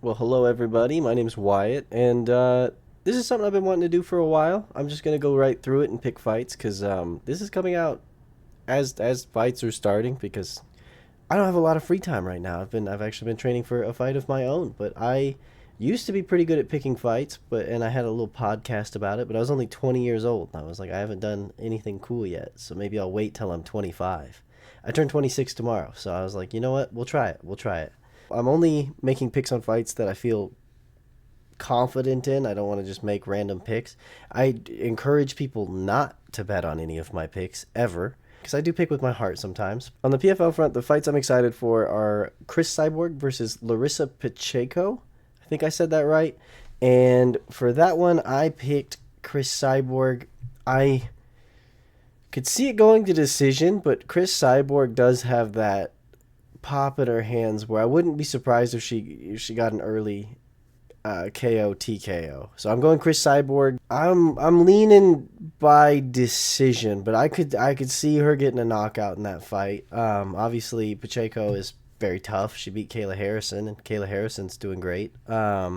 Well, hello everybody. My name's Wyatt, and this is something I've been wanting to do for a while. I'm just gonna go right through it and pick fights because this is coming out as fights are starting because I don't have a lot of free time right now. I've actually been training for a fight of my own, but I used to be pretty good at picking fights, and I had a little podcast about it. But I was only 20 years old, and I was like, I haven't done anything cool yet, so maybe I'll wait till I'm 25. I turn 26 tomorrow, so I was like, you know what? We'll try it. We'll try it. I'm only making picks on fights that I feel confident in. I don't want to just make random picks. I encourage people not to bet on any of my picks ever because I do pick with my heart sometimes. On the PFL front, the fights I'm excited for are Chris Cyborg versus Larissa Pacheco. I think I said that right. And for that one, I picked Chris Cyborg. I could see it going to decision, but Chris Cyborg does have that pop in her hands where I wouldn't be surprised if she got an early KO TKO. So I'm going Chris Cyborg. I'm leaning by decision, but I could see her getting a knockout in that fight. Obviously Pacheco is very tough. She beat Kayla Harrison, and Kayla Harrison's doing great. But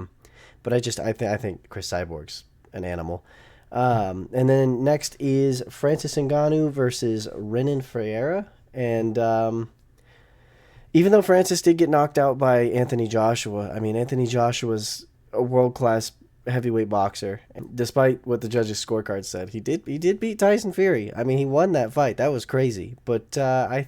I think Chris Cyborg's an animal. And then next is Francis Ngannou versus Renan Ferreira, and even though Francis did get knocked out by Anthony Joshua, I mean, Anthony Joshua's a world-class heavyweight boxer. And despite what the judges' scorecard said, he did beat Tyson Fury. I mean, he won that fight. That was crazy. But I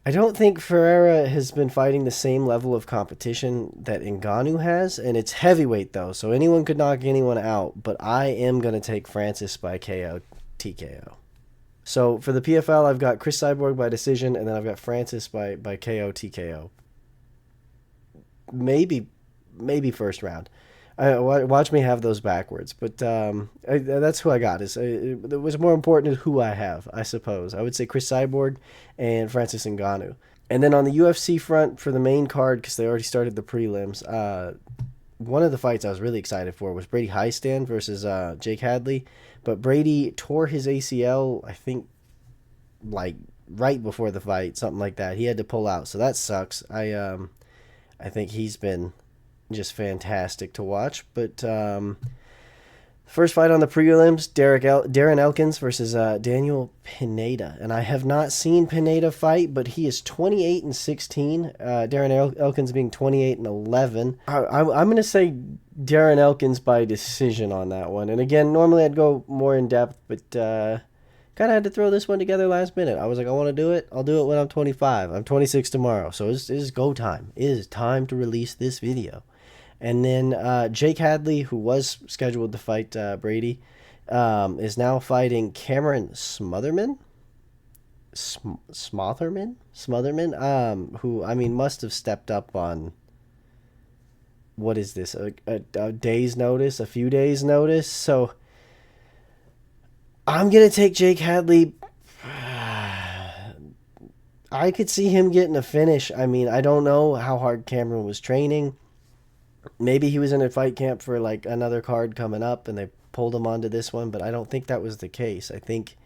don't think Ferreira has been fighting the same level of competition that Ngannou has, and it's heavyweight though, so anyone could knock anyone out. But I am gonna take Francis by KO TKO. So for the PFL, I've got Chris Cyborg by decision, and then I've got Francis by KO TKO. Maybe first round. Watch me have those backwards, but that's who I got. It was more important who I have, I suppose. I would say Chris Cyborg and Francis Ngannou. And then on the UFC front for the main card, because they already started the prelims, one of the fights I was really excited for was Brady Highstand versus Jake Hadley. But Brady tore his ACL, I think, like right before the fight, something like that. He had to pull out, so that sucks. I think he's been just fantastic to watch. But first fight on the prelims, Darren Elkins versus Daniel Pineda, and I have not seen Pineda fight, but he is 28-16. Darren Elkins being 28-11. I'm gonna say Darren Elkins by decision on that one. And again, normally I'd go more in depth, but kind of had to throw this one together last minute. I was like, I want to do it. I'll do it when I'm 25. I'm 26 tomorrow, so it's go time. It is time to release this video. And then Jake Hadley, who was scheduled to fight Brady, is now fighting Cameron Smotherman, who, I mean, must have stepped up on, what is this, a day's notice, a few days' notice. So I'm going to take Jake Hadley. I could see him getting a finish. I mean, I don't know how hard Cameron was training. Maybe he was in a fight camp for like another card coming up and they pulled him onto this one, but I don't think that was the case. I think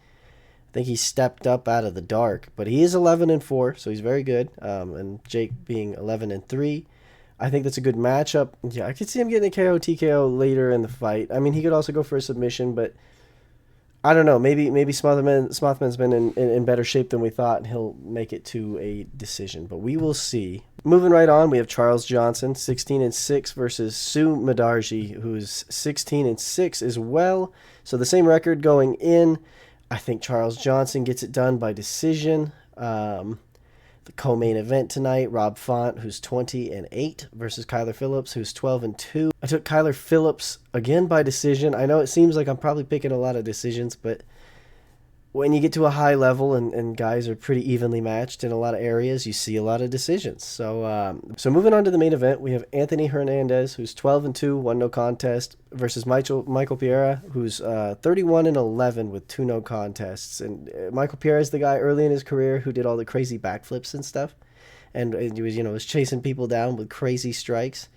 he stepped up out of the dark, but he is 11-4, so he's very good. And Jake being 11-3, I think that's a good matchup. Yeah, I could see him getting a KO TKO later in the fight. I mean, he could also go for a submission, but I don't know. Maybe Smotherman's been in better shape than we thought, and he'll make it to a decision. But we will see. Moving right on, we have Charles Johnson, 16-6 versus Sue Madarji, who's 16-6 as well. So the same record going in. I think Charles Johnson gets it done by decision. The co-main event tonight, Rob Font, who's 20-8 versus Kyler Phillips, who's 12-2. I took Kyler Phillips again by decision. I know it seems like I'm probably picking a lot of decisions, but when you get to a high level and guys are pretty evenly matched in a lot of areas, you see a lot of decisions. So moving on to the main event, we have Anthony Hernandez, who's 12-2, 1 no contest, versus Michael Pereira, who's 31-11 with 2 no contests. And Michael Pereira is the guy early in his career who did all the crazy backflips and stuff, and he was chasing people down with crazy strikes.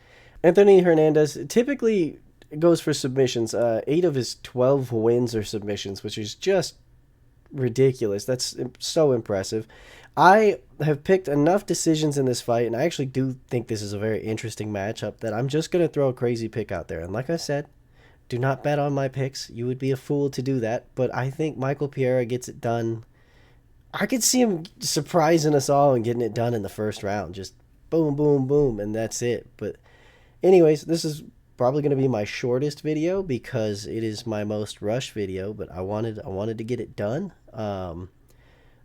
Anthony Hernandez typically goes for submissions. 8 of his 12 wins are submissions, which is just ridiculous. That's so impressive. I have picked enough decisions in this fight, and I actually do think this is a very interesting matchup that I'm just going to throw a crazy pick out there. And like I said, do not bet on my picks. You would be a fool to do that. But I think Michael Pereira gets it done. I could see him surprising us all and getting it done in the first round. Just boom, boom, boom, and that's it. But anyways, this is probably going to be my shortest video because it is my most rushed video. But I wanted to get it done.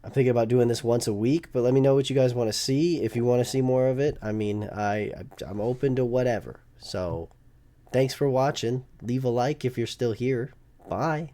I'm thinking about doing this once a week, but let me know what you guys want to see. If you want to see more of it, I mean, I'm open to whatever. So, thanks for watching. Leave a like if you're still here. Bye.